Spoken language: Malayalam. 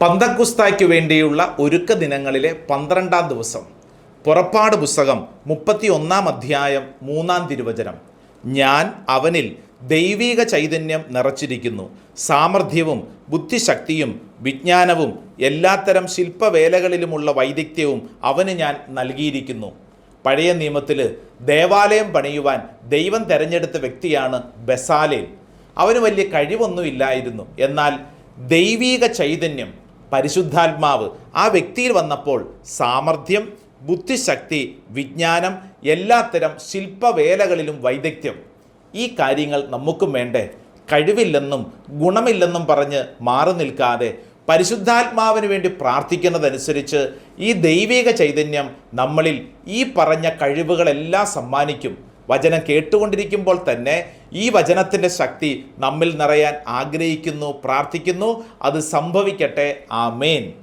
പന്തക്കുസ്തായ്ക്ക് വേണ്ടിയുള്ള ഒരുക്ക ദിനങ്ങളിലെ 12-ാം ദിവസം. പുറപ്പാട് പുസ്തകം 31-ാം അധ്യായം 3-ാം തിരുവചനം. ഞാൻ അവനിൽ ദൈവീക ചൈതന്യം നിറച്ചിരിക്കുന്നു, സാമർഥ്യവും ബുദ്ധിശക്തിയും വിജ്ഞാനവും എല്ലാത്തരം ശില്പവേലകളിലുമുള്ള വൈദഗ്ധ്യവും അവന് ഞാൻ നൽകിയിരിക്കുന്നു. പഴയ നിയമത്തിൽ ദേവാലയം പണിയുവാൻ ദൈവം തെരഞ്ഞെടുത്ത വ്യക്തിയാണ് ബെസാലേൽ. അവന് വലിയ കഴിവൊന്നുമില്ലായിരുന്നു. എന്നാൽ ദൈവീക ചൈതന്യം, പരിശുദ്ധാത്മാവ് ആ വ്യക്തിയിൽ വന്നപ്പോൾ സാമർഥ്യം, ബുദ്ധിശക്തി, വിജ്ഞാനം, എല്ലാത്തരം ശില്പവേലകളിലും വൈദഗ്ധ്യം, ഈ കാര്യങ്ങൾ നമുക്കും വേണ്ടേ? കഴിവില്ലെന്നും ഗുണമില്ലെന്നും പറഞ്ഞ് മാറി നിൽക്കാതെ പരിശുദ്ധാത്മാവിന് വേണ്ടി പ്രാർത്ഥിക്കുന്നതനുസരിച്ച് ഈ ദൈവിക ചൈതന്യം നമ്മളിൽ ഈ പറഞ്ഞ കഴിവുകളെല്ലാം സമ്മാനിക്കും. വചനം കേട്ടുകൊണ്ടിരിക്കുമ്പോൾ തന്നെ ഈ വചനത്തിൻ്റെ ശക്തി നമ്മിൽ നിറയാൻ ആഗ്രഹിക്കുന്നു, പ്രാർത്ഥിക്കുന്നു. അത് സംഭവിക്കട്ടെ. ആമേൻ.